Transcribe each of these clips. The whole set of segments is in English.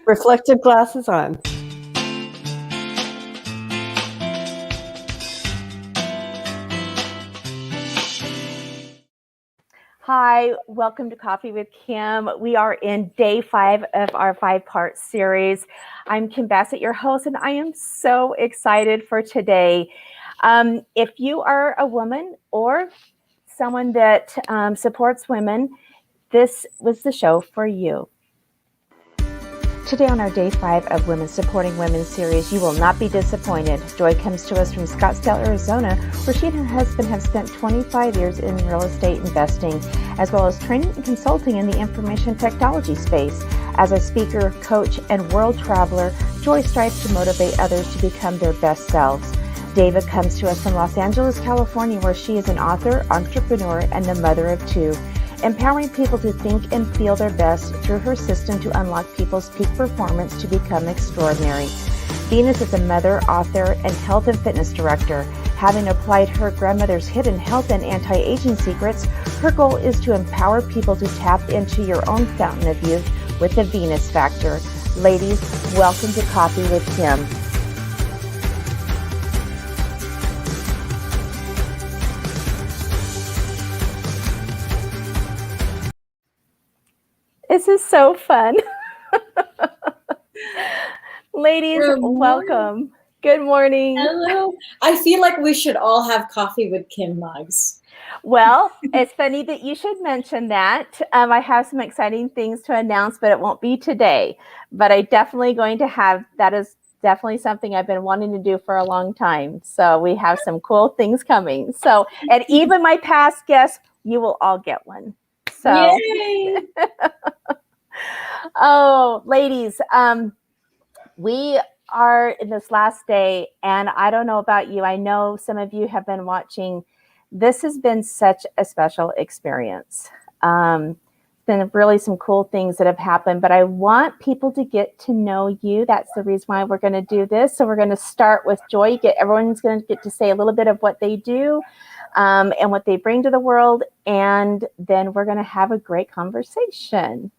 Reflective glasses on. Hi, welcome to Coffee with Kim. We are in day 5 of our 5-part series. I'm Kim Bassett, your host, and I am so excited for today. If you are a woman or someone that supports women, this was the show for you. Today on our day 5 of Women Supporting Women series, you will not be disappointed. Joy comes to us from Scottsdale, Arizona, where she and her husband have spent 25 years in real estate investing, as well as training and consulting in the information technology space. As a speaker, coach, and world traveler, Joy strives to motivate others to become their best selves. Dava comes to us from Los Angeles, California, where she is an author, entrepreneur, and the mother of 2. Empowering people to think and feel their best through her system to unlock people's peak performance to become extraordinary. Venus is a mother, author, and health and fitness director. Having applied her grandmother's hidden health and anti-aging secrets, her goal is to empower people to tap into your own fountain of youth with the Venus Factor. Ladies, welcome to Coffee with Kim. This is so fun. Ladies, welcome. Good morning. Hello. I feel like we should all have Coffee with Kim mugs. Well, it's funny that you should mention that. I have some exciting things to announce, but it won't be today. But I definitely going to have, that is definitely something I've been wanting to do for a long time. So we have some cool things coming. So, and even my past guests, you will all get one. So, yay! Oh, ladies, we are in this last day, and I don't know about you. I know some of you have been watching. This has been such a special experience. Been really some cool things that have happened, but I want people to get to know you. That's the reason why we're going to do this. So we're going to start with Joy. Everyone's going to get to say a little bit of what they do and what they bring to the world, and then we're going to have a great conversation.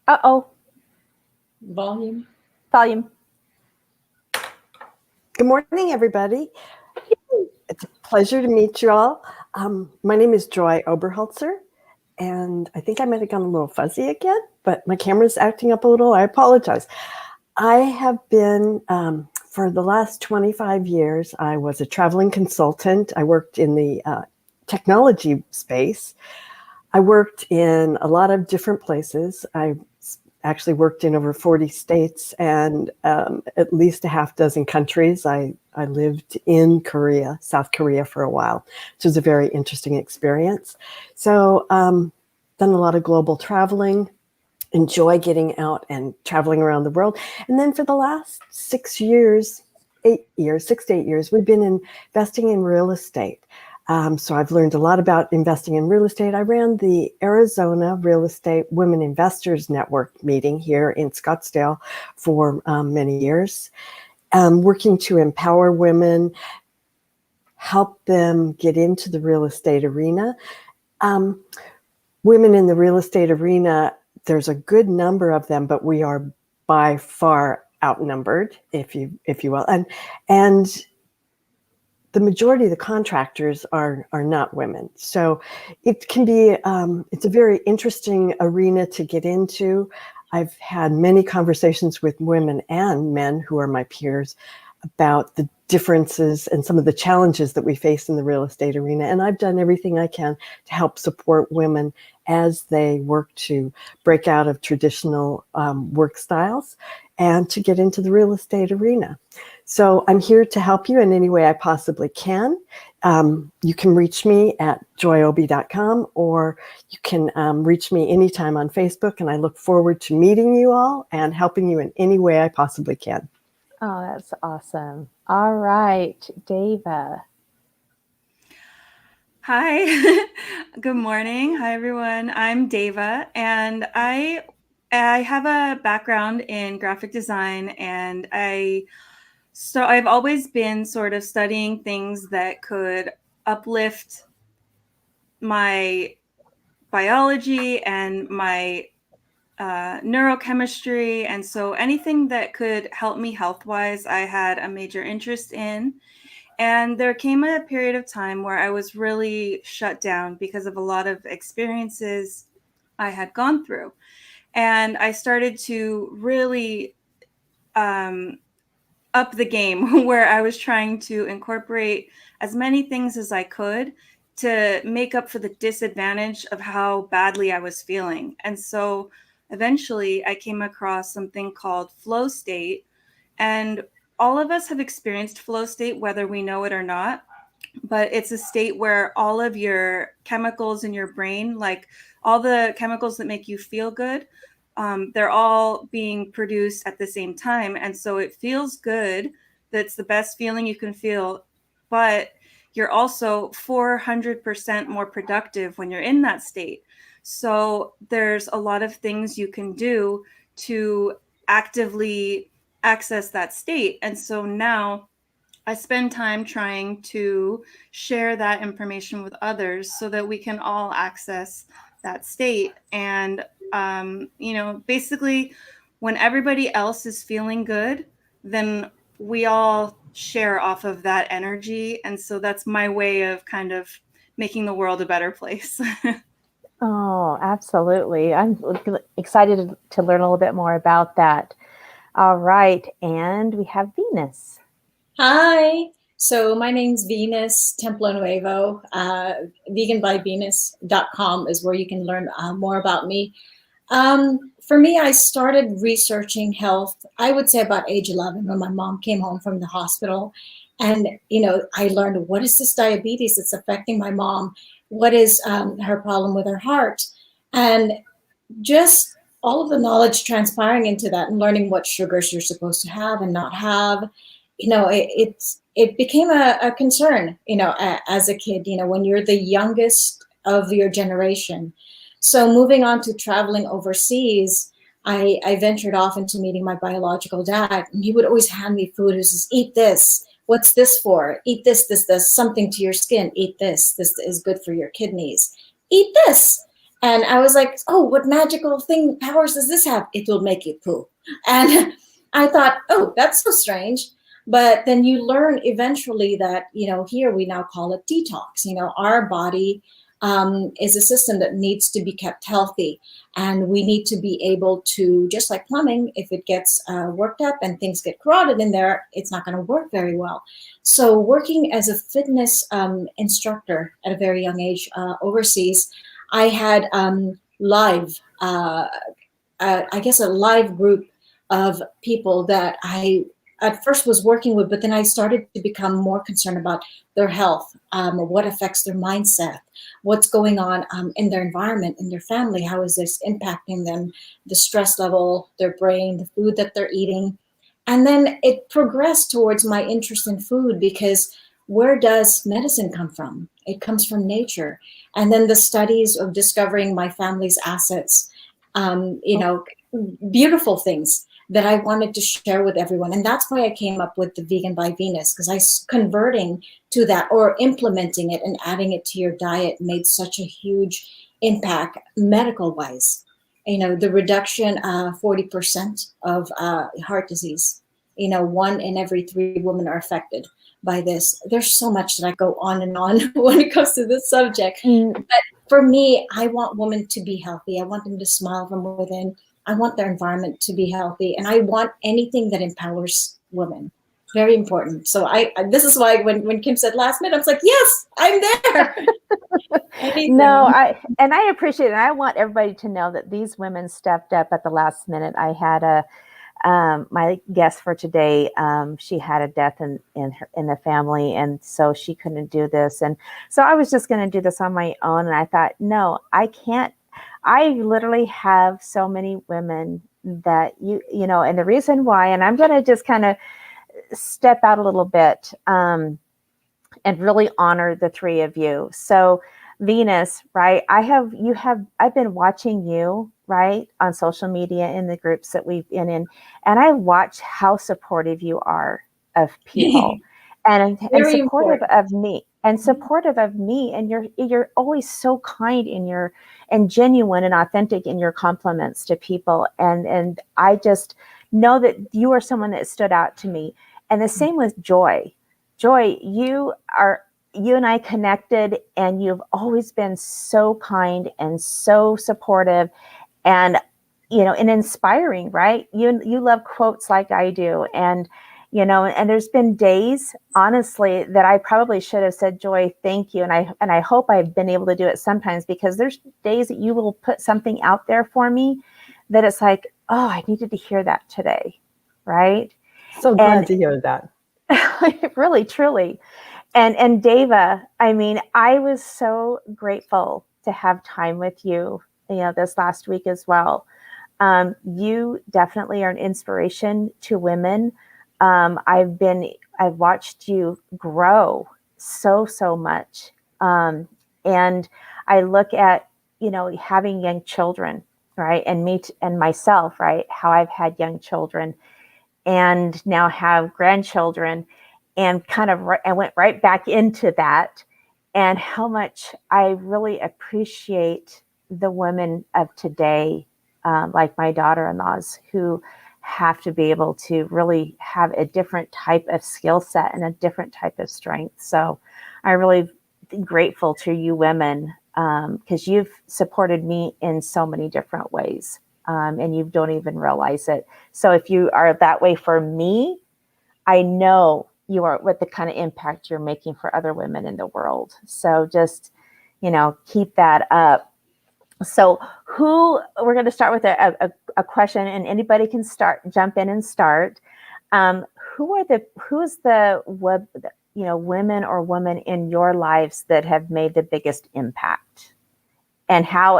Uh-oh. Volume. Good morning, everybody. It's a pleasure to meet you all. My name is Joy Oberholzer, and I think I might have gone a little fuzzy again, but my camera's acting up a little. I apologize. I have been, for the last 25 years, I was a traveling consultant. I worked in the technology space. I worked in a lot of different places. I actually worked in over 40 states and at least a half dozen countries. I lived in Korea, South Korea for a while, which was a very interesting experience. So done a lot of global traveling, enjoy getting out and traveling around the world. And then for the last 6 to 8 years, we've been investing in real estate. So I've learned a lot about investing in real estate. I ran the Arizona Real Estate Women Investors Network meeting here in Scottsdale for many years, working to empower women, help them get into the real estate arena. Women in the real estate arena, there's a good number of them, but we are by far outnumbered, if you will, and the majority of the contractors are not women. So it can be, it's a very interesting arena to get into. I've had many conversations with women and men who are my peers about the differences and some of the challenges that we face in the real estate arena. And I've done everything I can to help support women as they work to break out of traditional work styles and to get into the real estate arena. So I'm here to help you in any way I possibly can. You can reach me at joyobi.com, or you can reach me anytime on Facebook, and I look forward to meeting you all and helping you in any way I possibly can. Oh, that's awesome. All right, Dava. Hi, good morning. Hi, everyone. I'm Dava, and I have a background in graphic design, and I've always been sort of studying things that could uplift my biology and my neurochemistry. And so anything that could help me health-wise, I had a major interest in. And there came a period of time where I was really shut down because of a lot of experiences I had gone through. And I started to really up the game where I was trying to incorporate as many things as I could to make up for the disadvantage of how badly I was feeling. And so eventually I came across something called flow state. And all of us have experienced flow state, whether we know it or not. But it's a state where all of your chemicals in your brain, like all the chemicals that make you feel good, they're all being produced at the same time. And so it feels good. That's the best feeling you can feel. But you're also 400% more productive when you're in that state. So there's a lot of things you can do to actively access that state. And so now I spend time trying to share that information with others so that we can all access that state. And, basically, when everybody else is feeling good, then we all share off of that energy. And so that's my way of kind of making the world a better place. Oh, absolutely. I'm excited to learn a little bit more about that. All right. And we have Venus. Hi. So my name's Venus Templo Nuevo. Veganbyvenus.com is where you can learn more about me. For me, I started researching health, I would say about age 11 when my mom came home from the hospital. And, I learned, what is this diabetes that's affecting my mom? What is her problem with her heart? And just all of the knowledge transpiring into that and learning what sugars you're supposed to have and not have, it became a concern, as a kid, when you're the youngest of your generation. So moving on to traveling overseas, I ventured off into meeting my biological dad, and he would always hand me food. He was just, eat this. What's this for? Eat this, something to your skin. Eat this. This is good for your kidneys. Eat this. And I was like, oh, what magical powers does this have? It will make you poo. And I thought, oh, that's so strange. But then you learn eventually that, here we now call it detox. Our body is a system that needs to be kept healthy. And we need to be able to, just like plumbing, if it gets worked up and things get corroded in there, it's not going to work very well. So working as a fitness instructor at a very young age overseas, I had a live group of people that I at first was working with, but then I started to become more concerned about their health, what affects their mindset, what's going on in their environment, in their family, how is this impacting them, the stress level, their brain, the food that they're eating. And then it progressed towards my interest in food, because where does medicine come from? It comes from nature. And then the studies of discovering my family's assets, beautiful things that I wanted to share with everyone. And that's why I came up with the Vegan by Venus, because converting to that or implementing it and adding it to your diet made such a huge impact medical wise. The reduction 40% of heart disease. 1 in every 3 women are affected by this. There's so much that I go on and on when it comes to this subject. But for me, I want women to be healthy. I want them to smile from within. I want their environment to be healthy. And I want anything that empowers women. Very important. So this is why when Kim said last minute, I was like, yes, I'm there. No, I appreciate it. And I want everybody to know that these women stepped up at the last minute. I had my guest for today, she had a death in the family, and so she couldn't do this. And so I was just going to do this on my own. And I thought, no, I can't. I literally have so many women that and the reason why, and I'm going to just kind of step out a little bit and really honor the 3 of you. So Venus, right? I've been watching you, right, on social media in the groups that we've been in, and I watch how supportive you are of people and supportive of me. and supportive of me. And you're always so kind and genuine and authentic in your compliments to people. And I just know that you are someone that stood out to me. And the same with Joy. Joy, you and I connected, and you've always been so kind and so supportive and, and inspiring, right? You love quotes like I do. And, and there's been days, honestly, that I probably should have said, Joy, thank you. And I hope I've been able to do it sometimes, because there's days that you will put something out there for me that it's like, oh, I needed to hear that today. Right. So glad to hear that. Really, truly. And Deva, I mean, I was so grateful to have time with you, this last week as well. You definitely are an inspiration to women. I've watched you grow so much. And I look at, having young children, right? And and myself, right? How I've had young children and now have grandchildren, and I went right back into that, and how much I really appreciate the women of today, like my daughter-in-laws, who have to be able to really have a different type of skill set and a different type of strength. So I'm really grateful to you women, because you've supported me in so many different ways, and you don't even realize it. So if you are that way for me, I know you are, with the kind of impact you're making for other women in the world. So just, keep that up. So we're going to start with a question, and anybody can jump in and start. Who's the women or women in your lives that have made the biggest impact? And how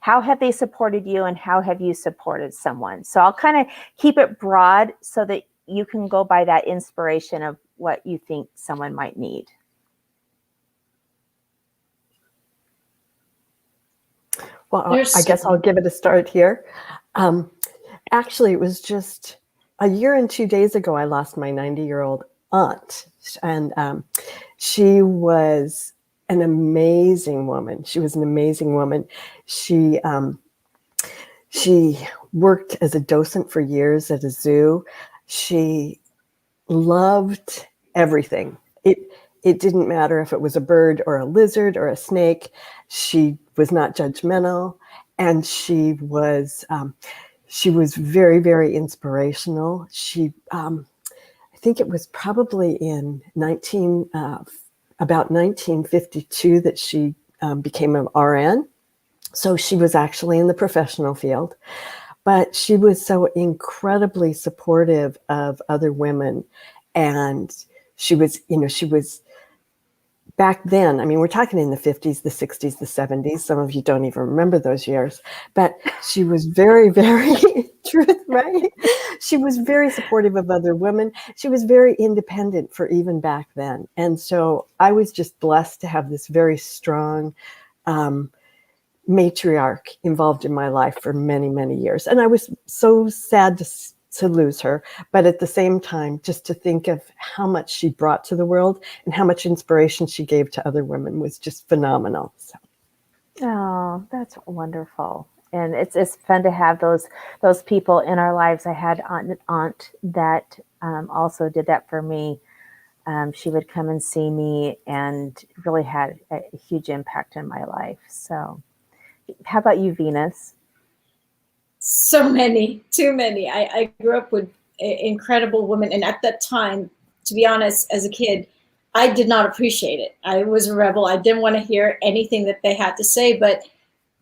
have they supported you, and how have you supported someone? So I'll kind of keep it broad so that you can go by that inspiration of what you think someone might need. Well, I guess I'll give it a start here. Actually, it was just a year and 2 days ago, I lost my 90-year-old aunt. And she was an amazing woman. She worked as a docent for years at a zoo. She loved everything. It didn't matter if it was a bird or a lizard or a snake. She was not judgmental, and she was very, very inspirational. I think it was probably in about 1952 that she became an RN. So she was actually in the professional field, but she was so incredibly supportive of other women. And she was back then, I mean, we're talking in the 50s, the 60s, the 70s. Some of you don't even remember those years, but she was very, very, right? She was very supportive of other women. She was very independent for even back then. And so I was just blessed to have this very strong matriarch involved in my life for many, many years. And I was so sad to lose her, but at the same time, just to think of how much she brought to the world and how much inspiration she gave to other women was just phenomenal. So. Oh, that's wonderful. And it's fun to have those people in our lives. I had an aunt that also did that for me. She would come and see me and really had a huge impact in my life. So how about you, Venus? So many, too many. I grew up with incredible women. And at that time, to be honest, as a kid, I did not appreciate it. I was a rebel. I didn't want to hear anything that they had to say. But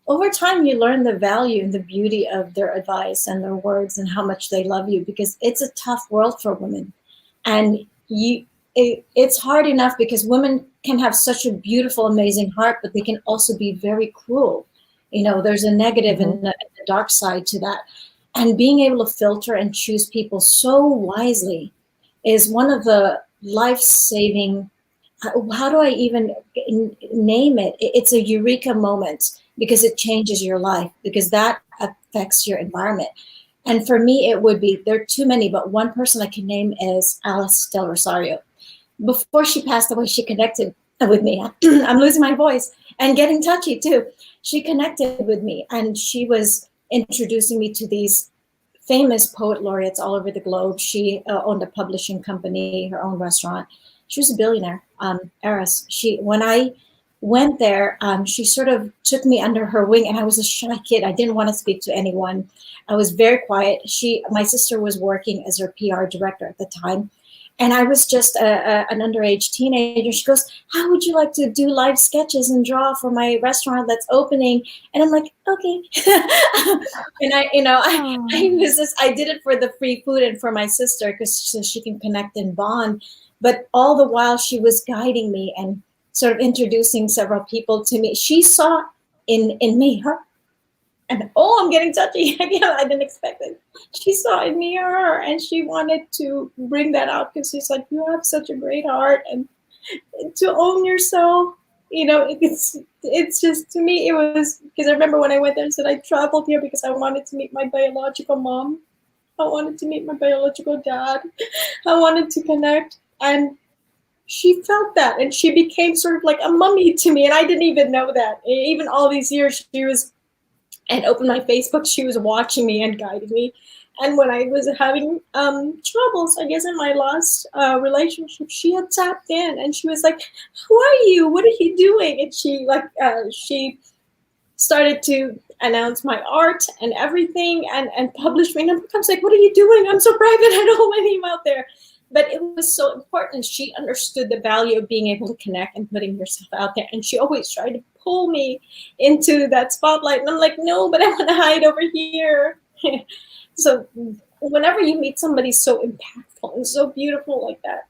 over time, you learn the value and the beauty of their advice and their words and how much they love you, because it's a tough world for women. And it's hard enough because women can have such a beautiful, amazing heart, but they can also be very cruel. There's a negative and a dark side to that. And being able to filter and choose people so wisely is one of the life-saving, how do I even name it? It's a eureka moment, because it changes your life, because that affects your environment. And for me, there are too many, but one person I can name is Alice Del Rosario. Before she passed away, she connected with me. I'm losing my voice and getting touchy too. She connected with me, and she was introducing me to these famous poet laureates all over the globe. She owned a publishing company, her own restaurant. She was a billionaire, heiress. When I went there, she sort of took me under her wing, and I was a shy kid. I didn't want to speak to anyone. I was very quiet. My sister was working as her PR director at the time, and I was just an underage teenager. She goes, "How would you like to do live sketches and draw for my restaurant that's opening?" And I'm like, "Okay." And I did it for the free food and for my sister, because so she can connect and bond. But all the while she was guiding me and sort of introducing several people to me. She saw in me her, and I'm getting touchy. I didn't expect it. She saw in me her, and she wanted to bring that out, because she's like, "You have such a great heart, and to own yourself." It's just, to me, it was, because I remember when I went there and said I traveled here because I wanted to meet my biological mom. I wanted to meet my biological dad. I wanted to connect, and she felt that, and she became sort of like a mummy to me, and I didn't even know that. Even all these years, she was, and opened my Facebook, she was watching me and guiding me. And when I was having troubles, I guess, in my last relationship, she had tapped in, and she was like, "Who are you? What are you doing?" And she started to announce my art and everything, and publish me. And I was like, "What are you doing? I'm so private. I don't want my name out there." But it was so important. She understood the value of being able to connect and putting yourself out there. And she always tried to pull me into that spotlight. And I'm like, "No, but I want to hide over here." So whenever you meet somebody so impactful and so beautiful like that,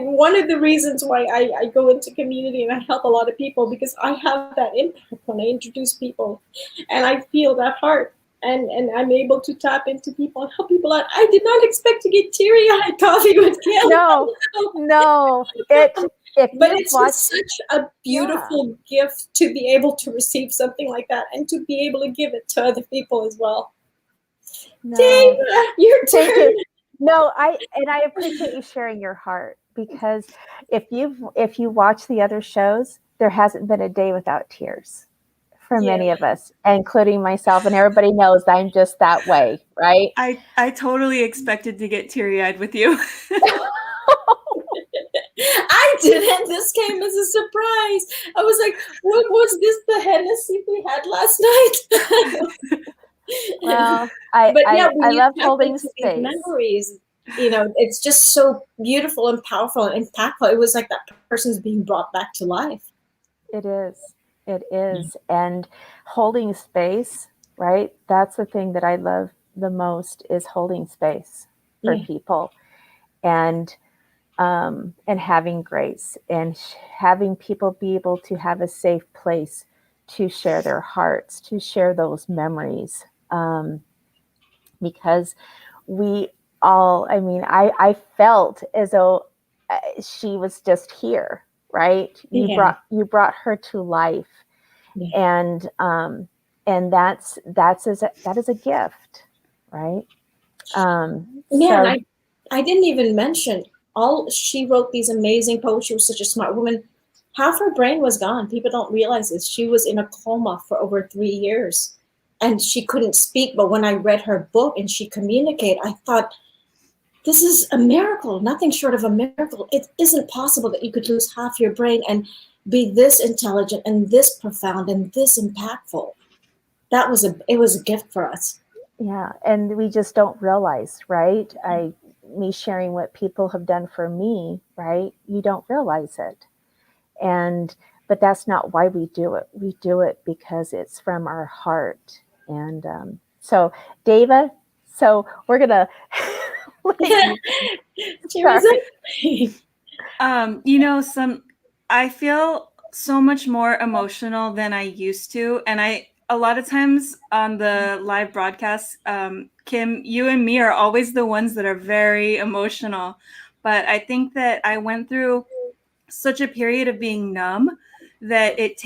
one of the reasons why I go into community and I help a lot of people, because I have that impact when I introduce people, and I feel that heart, and I'm able to tap into people and help people out. I did not expect to get teary-eyed coffee with Kim. No. But it's just such a beautiful gift to be able to receive something like that, and to be able to give it to other people as well. No. Dave, your turn. Thank you. No, I appreciate you sharing your heart, because if you watch the other shows, there hasn't been a day without tears for many of us, including myself, and everybody knows I'm just that way, right? I totally expected to get teary-eyed with you. I didn't. This came as a surprise. I was like, "What was this? The Hennessy we had last night?" Well, I love holding space. Memories, it's just so beautiful and powerful and impactful. It was like that person's being brought back to life. It is. And holding space, right? That's the thing that I love the most, is holding space for people, and having grace, and having people be able to have a safe place to share their hearts, to share those memories. Because we all, I felt as though she was just here, right? You brought her to life, and that is a gift, right? And I didn't even mention, she wrote these amazing poems. She was such a smart woman. Half her brain was gone. People don't realize this. She was in a coma for over 3 years, and she couldn't speak. But when I read her book and she communicated, I thought, this is a miracle, nothing short of a miracle. It isn't possible that you could lose half your brain and be this intelligent and this profound and this impactful. It was a gift for us. Yeah, and we just don't realize, right? Me sharing what people have done for me, right? You don't realize it. But that's not why we do it. We do it because it's from our heart. And so, Dava, we're gonna. I feel so much more emotional than I used to, and a lot of times on the live broadcasts, Kim, you and me are always the ones that are very emotional. But I think that I went through such a period of being numb that it's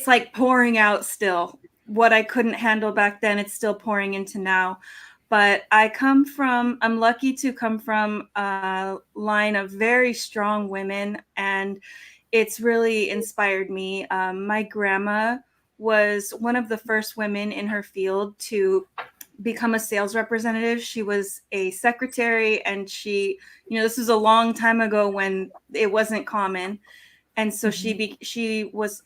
like pouring out still. What I couldn't handle back then, it's still pouring into now. But I'm lucky to come from a line of very strong women, and it's really inspired me. My grandma was one of the first women in her field to become a sales representative. She was a secretary, and this was a long time ago when it wasn't common. And so she was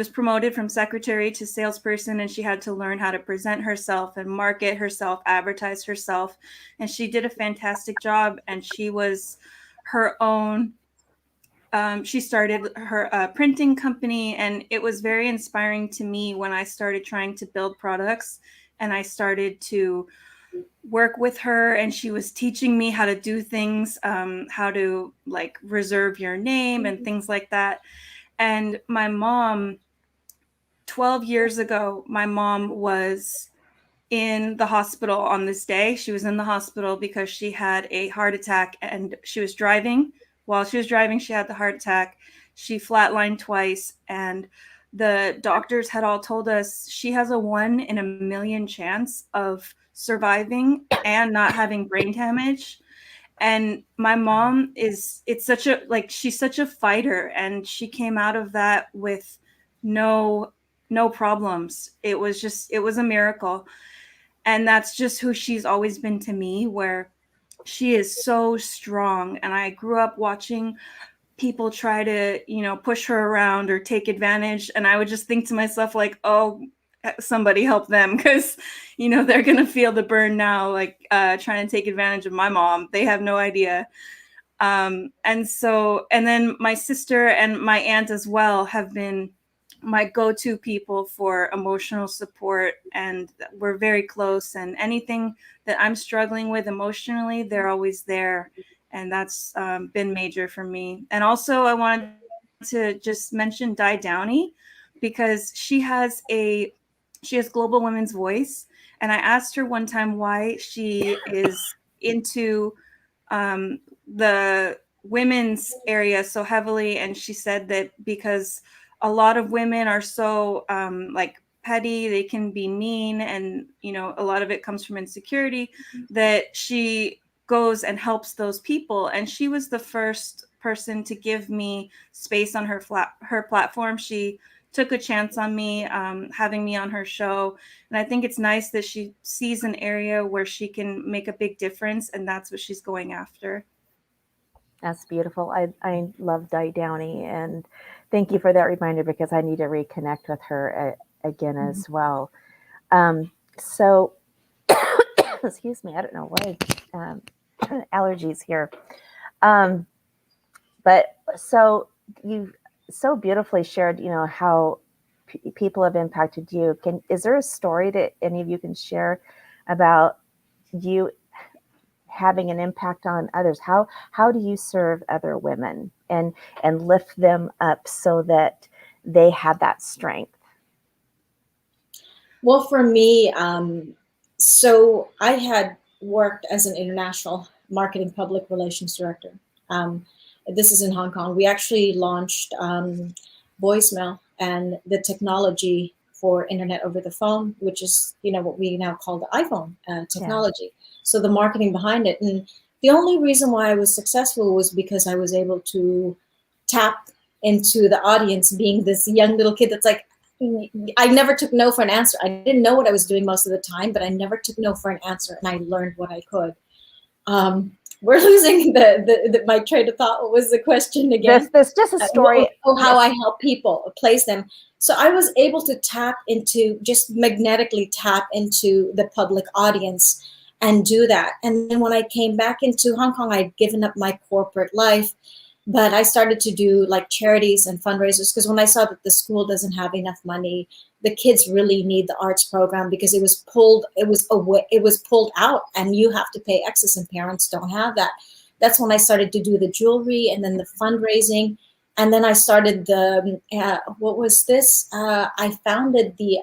promoted from secretary to salesperson, and she had to learn how to present herself and market herself, advertise herself. And she did a fantastic job. And she was her own. She started her printing company, and it was very inspiring to me when I started trying to build products, and I started to work with her, and she was teaching me how to do things, how to like reserve your name and things like that. And my mom, 12 years ago, my mom was in the hospital on this day. She was in the hospital because she had a heart attack, and she was driving. While she was driving, she had the heart attack. She flatlined twice, and the doctors had all told us she has a 1 in a million chance of surviving and not having brain damage. And my mom she's such a fighter, and she came out of that with no problems. It was a miracle. And that's just who she's always been to me, where she is so strong. And I grew up watching people try to, push her around or take advantage. And I would just think to myself, like, oh, somebody help them, because, they're going to feel the burn now, like trying to take advantage of my mom. They have no idea. And then my sister and my aunt as well have been my go-to people for emotional support, and we're very close, and anything that I'm struggling with emotionally, they're always there. And that's been major for me. And also I wanted to just mention Di Downey, because she has Global Women's Voice. And I asked her one time why she is into the women's area so heavily, and she said that because a lot of women are so like petty, they can be mean, and a lot of it comes from insecurity, that she goes and helps those people. And she was the first person to give me space on her platform. She took a chance on me, having me on her show. And I think it's nice that she sees an area where she can make a big difference, and that's what she's going after. That's beautiful. I love Di Downey, and thank you for that reminder, because I need to reconnect with her again as well. So, excuse me, I don't know why, allergies here. But so you so beautifully shared, how people have impacted you. Is there a story that any of you can share about you having an impact on others? How do you serve other women and lift them up so that they have that strength? Well, for me, so I had worked as an international marketing public relations director. This is in Hong Kong. We actually launched voicemail and the technology for internet over the phone, which is, what we now call the iPhone technology. Yeah. So the marketing behind it. And the only reason why I was successful was because I was able to tap into the audience, being this young little kid that's like, I never took no for an answer. I didn't know what I was doing most of the time, but I never took no for an answer, and I learned what I could. We're losing my train of thought. What was the question again? This just a story. How I help people place them. So I was able to just magnetically tap into the public audience and do that. And then when I came back into Hong Kong, I'd given up my corporate life, but I started to do like charities and fundraisers, because when I saw that the school doesn't have enough money, the kids really need the arts program, because it was pulled out, and you have to pay excess, and parents don't have that. That's when I started to do the jewelry and then the fundraising. And then I started I founded the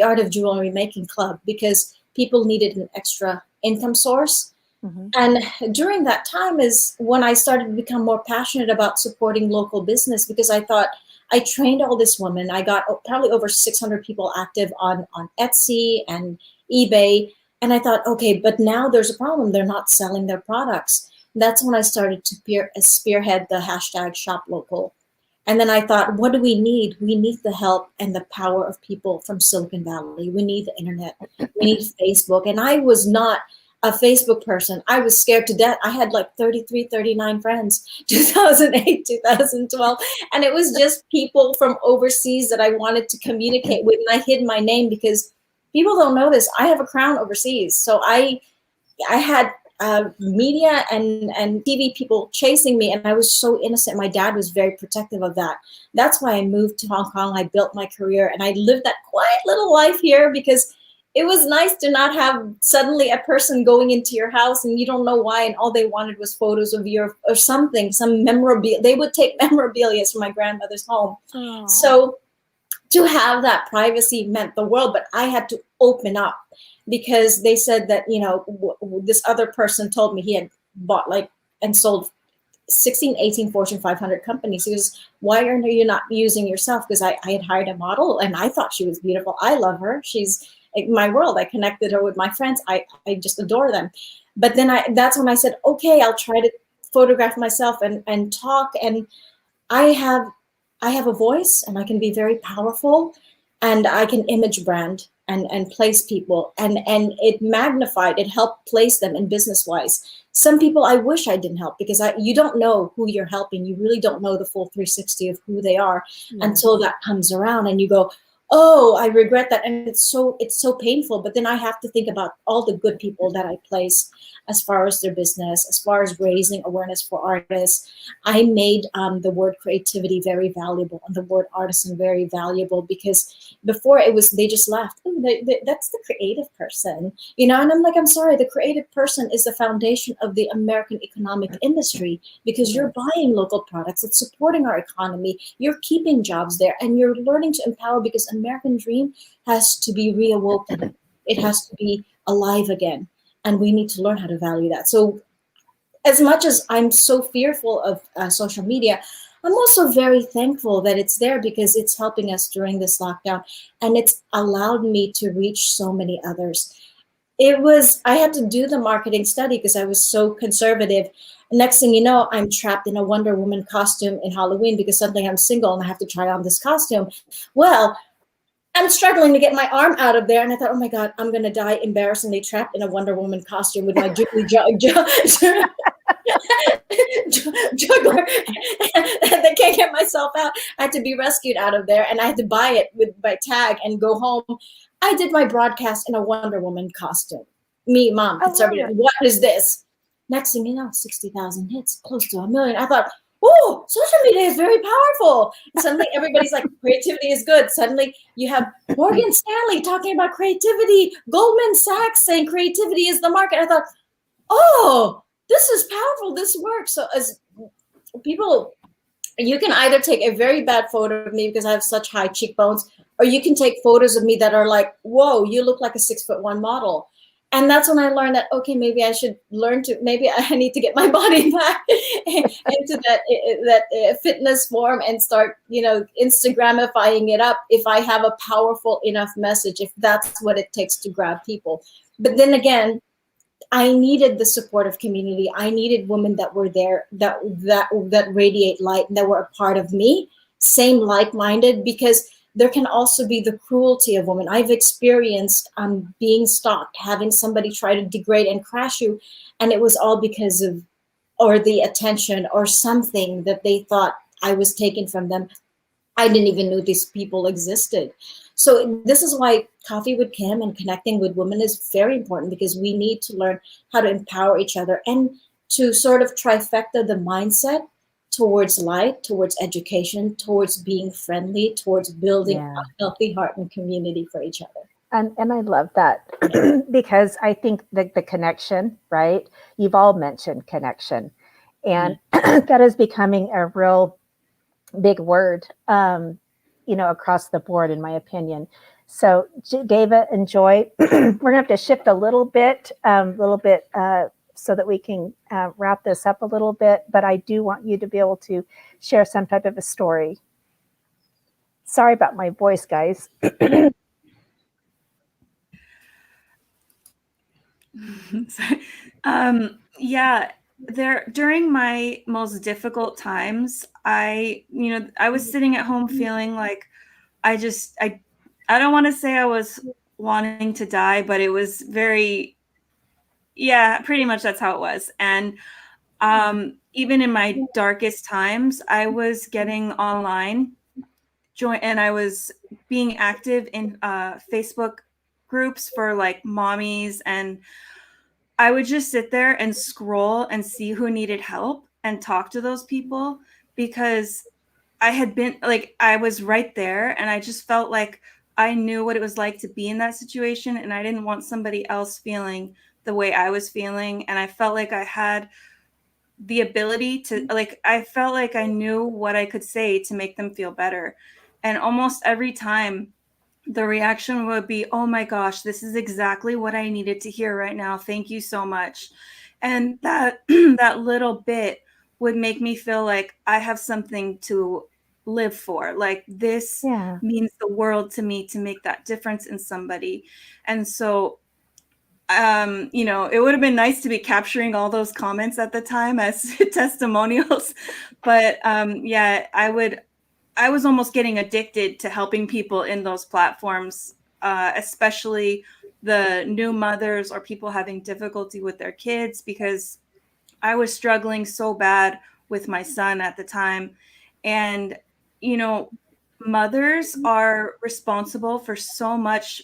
Art of Jewelry Making Club, because people needed an extra income source. Mm-hmm. And during that time is when I started to become more passionate about supporting local business, because I thought I trained all this women. I got probably over 600 people active on Etsy and eBay. And I thought, okay, but now there's a problem. They're not selling their products. That's when I started to spearhead the hashtag shop local. And then I thought, what do we need? We need the help and the power of people from Silicon Valley. We need the internet. We need Facebook. And I was not a Facebook person. I was scared to death. I had like 33, 39 friends, 2008, 2012. And it was just people from overseas that I wanted to communicate with. And I hid my name because people don't know this. I have a crown overseas. So I had media and TV people chasing me, and I was so innocent. My dad was very protective of that. That's why I moved to Hong Kong. I built my career, and I lived that quiet little life here because it was nice to not have suddenly a person going into your house and you don't know why, and all they wanted was photos of you or something, some memorabilia. They would take memorabilia from my grandmother's home. Oh. So to have that privacy meant the world, but I had to open up. Because they said that, this other person told me he had bought and sold 16, 18 Fortune 500 companies. He goes, why are you not using yourself? Because I had hired a model and I thought she was beautiful. I love her. She's in my world. I connected her with my friends. I just adore them. But then that's when I said, okay, I'll try to photograph myself and talk. And I have a voice and I can be very powerful and I can image brand. And place people, and it magnified, it helped place them in business wise. Some people I wish I didn't help because you don't know who you're helping. You really don't know the full 360 of who they are until that comes around and you go, oh, I regret that. And it's so painful. But then I have to think about all the good people that I place as far as their business, as far as raising awareness for artists. I made the word creativity very valuable and the word artisan very valuable because before it was, they just laughed. Oh, that's the creative person, and I'm like, I'm sorry, the creative person is the foundation of the American economic industry because you're buying local products, it's supporting our economy, you're keeping jobs there, and you're learning to empower because American dream has to be reawoken. It has to be alive again. And we need to learn how to value that. So as much as I'm so fearful of social media, I'm also very thankful that it's there because it's helping us during this lockdown. And it's allowed me to reach so many others. I had to do the marketing study because I was so conservative. Next thing you know, I'm trapped in a Wonder Woman costume in Halloween because suddenly I'm single and I have to try on this costume. Well, I'm struggling to get my arm out of there. And I thought, oh my God, I'm going to die embarrassingly trapped in a Wonder Woman costume with my juggler that can't get myself out. I had to be rescued out of there. And I had to buy it with my tag and go home. I did my broadcast in a Wonder Woman costume. Me, mom, conservative. What is this? Next thing you know, 60,000 hits, close to 1 million. I thought, oh, social media is very powerful. And suddenly everybody's like, creativity is good. Suddenly you have Morgan Stanley talking about creativity, Goldman Sachs saying creativity is the market. I thought, oh, this is powerful. This works. So as people, you can either take a very bad photo of me because I have such high cheekbones, or you can take photos of me that are like, whoa, you look like a 6'1" model. And that's when I learned that, okay, maybe I should maybe I need to get my body back into that fitness form and start, Instagramifying it up if I have a powerful enough message, if that's what it takes to grab people. But then again, I needed the supportive community. I needed women that were there, that radiate light, that were a part of me, same like-minded, because there can also be the cruelty of women. I've experienced being stalked, having somebody try to degrade and crash you, and it was all because of, or the attention or something that they thought I was taking from them. I didn't even know these people existed. So this is why Coffee with Kim and connecting with women is very important, because we need to learn how to empower each other and to sort of trifecta the mindset towards light, towards education, towards being friendly, towards building a healthy heart and community for each other. And I love that because I think that the connection, right? You've all mentioned connection, and that is becoming a real big word, across the board, in my opinion. So David and Joy, we're gonna have to shift a little bit, so that we can wrap this up a little bit, but I do want you to be able to share some type of a story. Sorry about my voice, guys. Sorry. Yeah, during my most difficult times, I was sitting at home feeling like I don't want to say I was wanting to die, but it was yeah, pretty much that's how it was. And even in my darkest times, I was getting online, and I was being active in Facebook groups for like mommies, and I would just sit there and scroll and see who needed help and talk to those people, because I was right there, and I just felt like I knew what it was like to be in that situation, and I didn't want somebody else feeling the way I was feeling. And I felt like I had the ability to, like, I felt like I knew what I could say to make them feel better. And almost every time the reaction would be, "Oh my gosh, this is exactly what I needed to hear right now. Thank you so much." And that that little bit would make me feel like I have something to live for. Like, this Yeah. means the world to me to make that difference in somebody. And so it would have been nice to be capturing all those comments at the time as testimonials. But yeah, I was almost getting addicted to helping people in those platforms, especially the new mothers or people having difficulty with their kids, because I was struggling so bad with my son at the time. And, mothers are responsible for so much.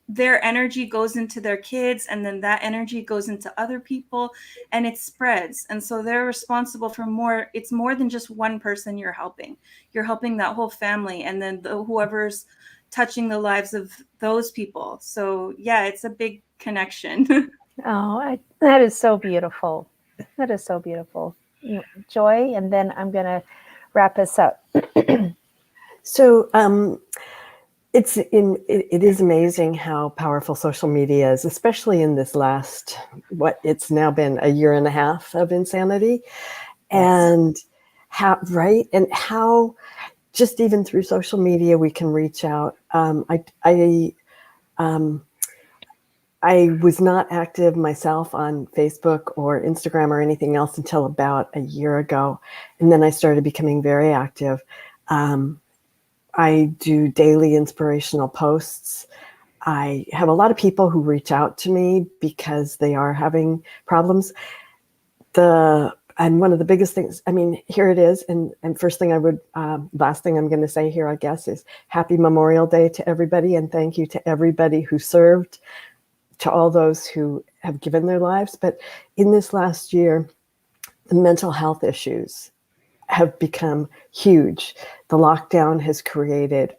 Their energy goes into their kids, and then that energy goes into other people, and it spreads. And so they're responsible for more. It's more than just one person you're helping. You're helping that whole family, and then whoever's touching the lives of those people. So yeah, it's a big connection. That is so beautiful. That is so beautiful. Joy, and then I'm going to wrap us up. So it is amazing how powerful social media is, especially in this last, it's now been a year and a half of insanity. And how just even through social media we can reach out. I was not active myself on Facebook or Instagram or anything else until about a year ago, and then I started becoming very active. I do daily inspirational posts. I have a lot of people who reach out to me because they are having problems. And one of the biggest things, here it is. And last thing I'm going to say here, I guess, is Happy Memorial Day to everybody. And thank you to everybody who served, to all those who have given their lives. But in this last year, the mental health issues have become huge. The lockdown has created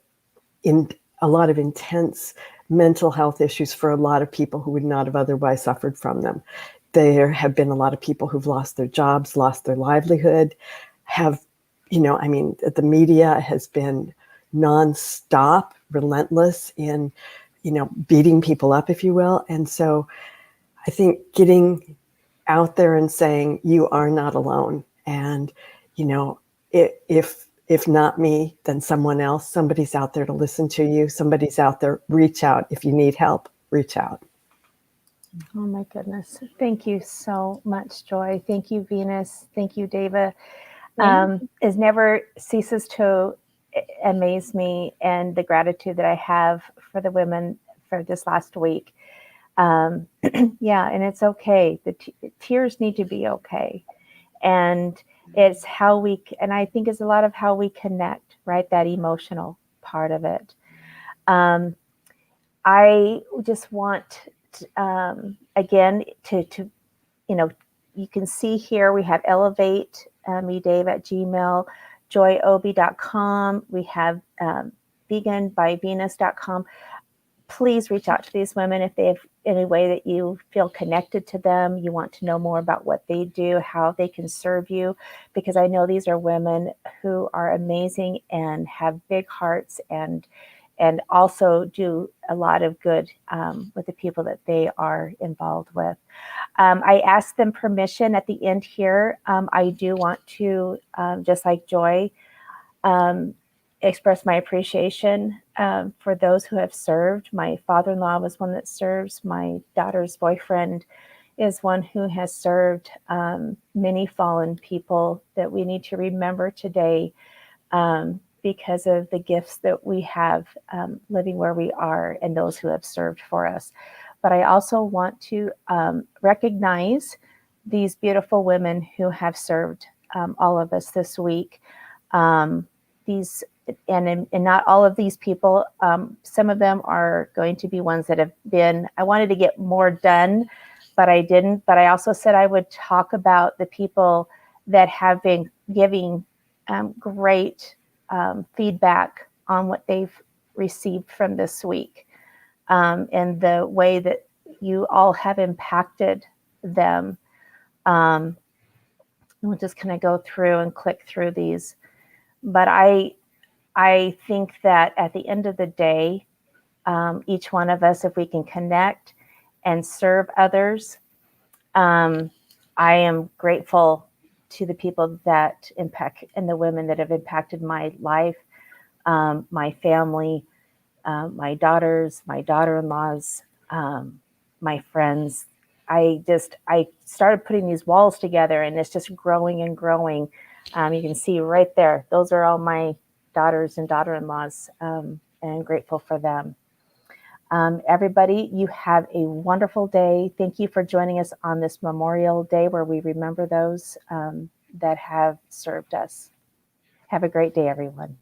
a lot of intense mental health issues for a lot of people who would not have otherwise suffered from them. There have been a lot of people who've lost their jobs, lost their livelihood, the media has been nonstop, relentless in, beating people up, if you will. And so I think getting out there and saying, you are not alone. And, if not me, then someone else, somebody's out there to listen to you. Somebody's out there. Reach out. If you need help, reach out. Oh my goodness. Thank you so much, Joy. Thank you, Venus. Thank you, Dava. It never ceases to amaze me, and the gratitude that I have for the women for this last week. Yeah, and it's okay. The tears need to be okay. And it's and I think it's a lot of how we connect, right? That emotional part of it. I just want again to you can see here we have Elevate me Dave at Gmail, joyob.com. We have veganbyvenus.com. Please reach out to these women if they have any way that you feel connected to them. You want to know more about what they do, how they can serve you, because I know these are women who are amazing and have big hearts and also do a lot of good with the people that they are involved with. I asked them permission at the end here. I do want to, just like Joy, express my appreciation for those who have served. My father-in-law was one that serves. My daughter's boyfriend is one who has served. Many fallen people that we need to remember today because of the gifts that we have living where we are and those who have served for us. But I also want to recognize these beautiful women who have served all of us this week. These and not all of these people, some of them are going to be ones that have been, I wanted to get more done, but I didn't. But I also said I would talk about the people that have been giving great feedback on what they've received from this week, and the way that you all have impacted them. We'll just kind of go through and click through these. But I think that at the end of the day, each one of us, if we can connect and serve others, I am grateful to the people that impact and the women that have impacted my life, my family, my daughters, my daughter-in-laws, my friends. I started putting these walls together, and it's just growing and growing. You can see right there, those are all my daughters and daughter-in-laws, and I'm grateful for them. Everybody, you have a wonderful day. Thank you for joining us on this Memorial Day where we remember those that have served us. Have a great day, everyone.